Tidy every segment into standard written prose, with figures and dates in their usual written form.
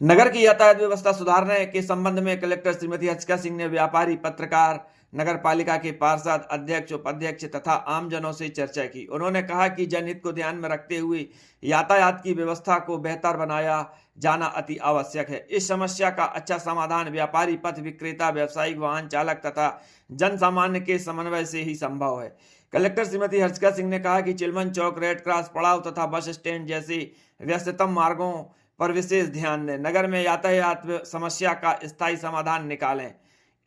नगर की यातायात व्यवस्था सुधारने के संबंध में कलेक्टर श्रीमती हर्षिका सिंह ने व्यापारी, पत्रकार, नगर पालिका के पार्षद, अध्यक्ष, उपाध्यक्ष तथा आमजनों से चर्चा की। उन्होंने कहा कि जनहित को ध्यान में रखते हुए यातायात की व्यवस्था को बेहतर बनाया जाना अति आवश्यक है। इस समस्या का अच्छा समाधान व्यापारी, पथ विक्रेता, व्यावसायिक वाहन चालक तथा जन सामान्य के समन्वय से ही संभव है। कलेक्टर श्रीमती हर्षिका सिंह ने कहा कि चिलमन चौक, रेड क्रॉस, पड़ाव तथा बस स्टैंड जैसे व्यस्ततम मार्गों पर विशेष ध्यान दें। नगर में यातायात समस्या का स्थायी समाधान निकालें।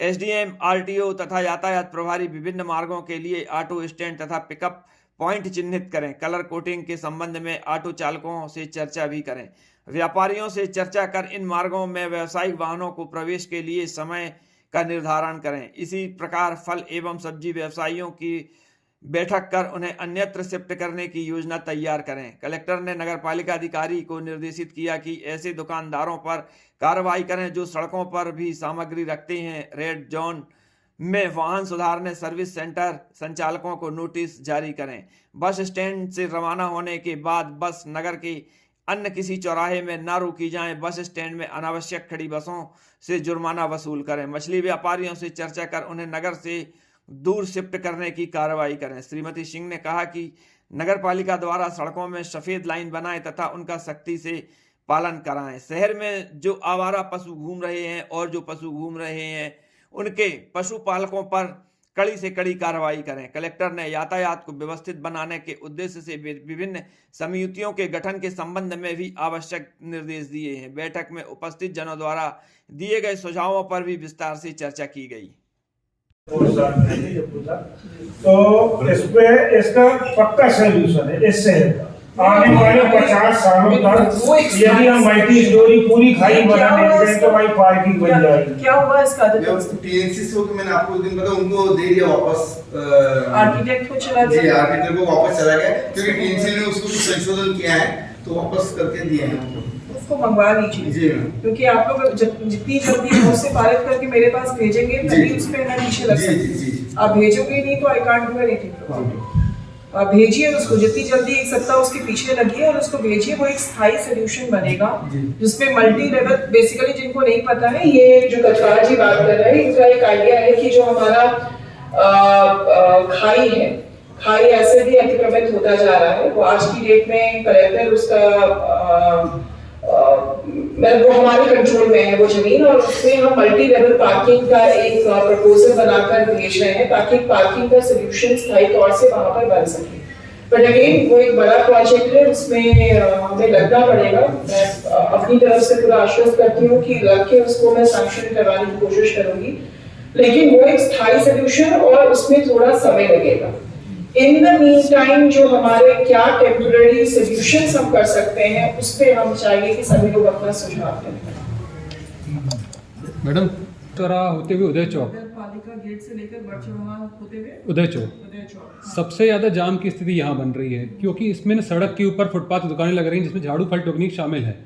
एसडीएम, आरटीओ तथा यातायात प्रभारी विभिन्न मार्गों के लिए ऑटो स्टैंड तथा पिकअप पॉइंट चिन्हित करें। कलर कोडिंग के संबंध में ऑटो चालकों से चर्चा भी करें। व्यापारियों से चर्चा कर इन मार्गों में व्यावसायिक वाहनों को प्रवेश के लिए समय का निर्धारण करें। इसी प्रकार फल एवं सब्जी व्यवसायियों की बैठक कर उन्हें अन्यत्र शिफ्ट करने की योजना तैयार करें। कलेक्टर ने नगरपालिका अधिकारी को निर्देशित किया कि ऐसे दुकानदारों पर कार्रवाई करें जो सड़कों पर भी सामग्री रखते हैं। रेड जोन में वाहन सुधारने सर्विस सेंटर संचालकों को नोटिस जारी करें। बस स्टैंड से रवाना होने के बाद बस नगर के अन्य किसी चौराहे में न रोकी जाए। बस स्टैंड में अनावश्यक खड़ी बसों से जुर्माना वसूल करें। मछली व्यापारियों से चर्चा कर उन्हें नगर से दूर शिफ्ट करने की कार्रवाई करें। श्रीमती सिंह ने कहा कि नगर पालिका द्वारा सड़कों में सफेद लाइन बनाएं तथा उनका सख्ती से पालन कराएं। शहर में जो आवारा पशु घूम रहे हैं और जो पशु घूम रहे हैं उनके पशुपालकों पर कड़ी से कड़ी कार्रवाई करें। कलेक्टर ने यातायात को व्यवस्थित बनाने के उद्देश्य से विभिन्न समितियों के गठन के संबंध में भी आवश्यक निर्देश दिए हैं। बैठक में उपस्थित जनों द्वारा दिए गए सुझावों पर भी विस्तार से चर्चा की गई। तो इसका पक्का सोल्यूशन है। इससे आने वाले 50 सालों तक यदि हम मल्टी स्टोरी पूरी खाई बनाने दें तो भाई पार्किंग बन जाएगी। क्या हुआ इसका? टीएनसी से होकर मैंने आपको उस दिन पता उनको दे दिया वापस, आर्किटेक्ट को चला गया। जी, आर्किटेक्ट को वापस चला गया क्योंकि टीएनसी ने उसको कुछ संशोधन किया है तो वापस करके दिए हैं उनको। उसको मंगवा लीजिए जी, क्योंकि आप लोग जितनी जल्दी मुझसे पारित करके मेरे पास भेजेंगे तभी उस पे ना नीचे लग सकती है। आप भेजोगे नहीं तो आई कांट डू एनीथिंग। आप भेजिए उसको जितनी जल्दी, एक सप्ताह उसके पीछे लगिए और उसको भेजिए। वो एक स्थायी सोल्यूशन बनेगा जिसमें मल्टी लेवल, बेसिकली जिनको नहीं पता है, ये जो कचवार जी बात कर रहे हैं, इनका एक आइडिया है कि जो हमारा खाई है, खाई ऐसे भी अतिक्रमित होता जा रहा है। वो आज की डेट में कलेक्टर उसका वो हमारे कंट्रोल में है वो जमीन, और उसमें हम मल्टी लेवल पार्किंग का एक प्रपोजल बनाकर भेज रहे हैं ताकि पार्किंग का सोल्यूशन स्थायी तौर से वहां पर बन सके। बट अगेन वो एक बड़ा प्रोजेक्ट है, उसमें हमें लगना पड़ेगा। मैं अपनी तरफ से पूरा आश्वस्त करती हूँ कि लग के उसको मैं सैंक्शन करवाने की कोशिश करूंगी, लेकिन वो एक स्थायी सोल्यूशन और उसमें थोड़ा समय लगेगा। इन द मीन टाइम जो हमारे क्या टेम्पररी सॉल्यूशंस हम कर सकते हैं उस पे हम चाहिए कि सभी लोग अपना सुझाव दें। मैडम, चौराहा होते हुए उदय चौक, पालिका गेट से लेकर बड़चौराहा होते हुए उदय चौक सबसे ज़्यादा जाम की स्थिति यहाँ बन रही है क्योंकि इसमें न सड़क के ऊपर फुटपाथ की दुकानें लग रही हैं जिसमें झाड़ू फल टेक्निक शामिल है।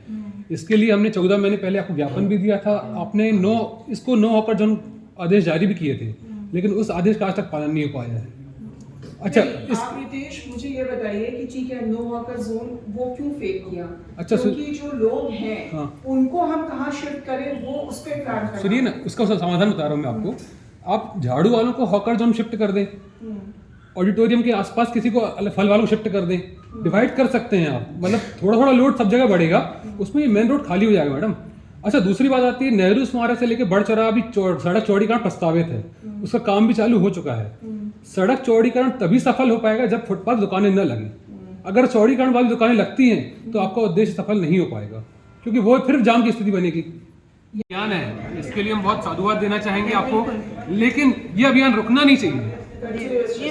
इसके लिए हमने 14 महीने पहले आपको ज्ञापन भी दिया था। आपने इसको 9 होकर जो आदेश जारी भी किए थे, लेकिन उस आदेश का आज तक पालन नहीं हो पाया है। अच्छा, आप रितेश मुझे ये बताइए कि ठीक है, नो वॉकर जोन वो क्यों फेक किया? अच्छा, क्योंकि जो लोग हैं उनको हम कहाँ शिफ्ट करें वो उस पे काम करें। सुनिए ना, उसका समाधान बता रहा हूँ मैं आपको। आप झाड़ू वालों को हॉकर जोन शिफ्ट कर दें, ऑडिटोरियम के आसपास किसी को फल वालों को शिफ्ट कर दें, डिवाइड कर सकते हैं आप। मतलब थोड़ा थोड़ा लोड सब जगह बढ़ेगा, उसमें मेन रोड खाली हो जाएगा मैडम। अच्छा, दूसरी बात आती है, नेहरू स्मारक से लेकर बड़चौराहा भी सड़क चौड़ीकरण प्रस्तावित है, उसका काम भी चालू हो चुका है। सड़क चौड़ीकरण तभी सफल हो पाएगा जब फुटपाथ दुकानें न लगें। अगर चौड़ीकरण वाली दुकानें लगती हैं तो आपका उद्देश्य सफल नहीं हो पाएगा क्योंकि वो फिर जाम की स्थिति बनेगी। अभियान है, इसके लिए हम बहुत साधुवाद देना चाहेंगे आपको, लेकिन ये अभियान रुकना नहीं चाहिए।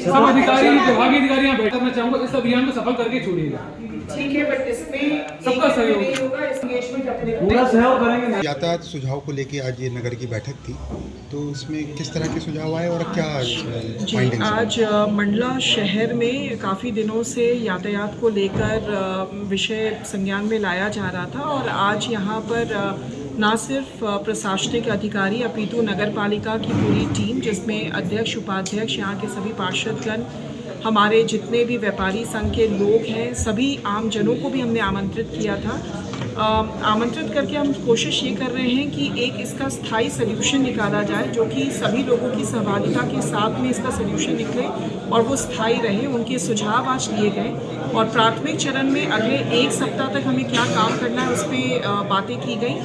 सब अधिकारी, विभागीय अधिकारी यहाँ बैठक में चाहूंगा, इस अभियान को सफल करके छोड़िएगा। ठीक है, बट इसमें सबका सहयोग होगा, एंगेजमेंट अपने पूरा सहयोग करेंगे। यातायात सुझाव को लेके आज ये नगर की बैठक थी, तो इसमें किस तरह के सुझाव आए और क्या फाइंडिंग्स? आज मंडला शहर में काफ़ी दिनों से यातायात को लेकर विषय संज्ञान में लाया जा रहा था और आज यहाँ पर ना सिर्फ प्रशासनिक अधिकारी अपितु नगर पालिका की पूरी टीम, जिसमें अध्यक्ष, उपाध्यक्ष, यहाँ के सभी पार्षदगण, हमारे जितने भी व्यापारी संघ के लोग हैं, सभी आम जनों को भी हमने आमंत्रित किया था आमंत्रित करके हम कोशिश ये कर रहे हैं कि एक इसका स्थायी सल्यूशन निकाला जाए, जो कि सभी लोगों की सहभागिता के साथ में इसका सल्यूशन निकले और वो स्थायी रहे। उनके सुझाव आज लिए गए और प्राथमिक चरण में अगले 1 सप्ताह तक हमें क्या काम करना है उस पर बातें की गई।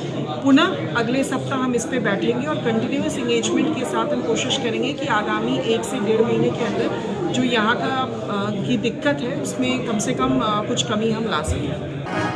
पुनः अगले सप्ताह हम इस पे बैठेंगे और कंटिन्यूस इंगेजमेंट के साथ हम कोशिश करेंगे कि आगामी 1 से 1.5 महीने के अंदर जो यहाँ का की दिक्कत है उसमें कम से कम कुछ कमी हम ला सकें।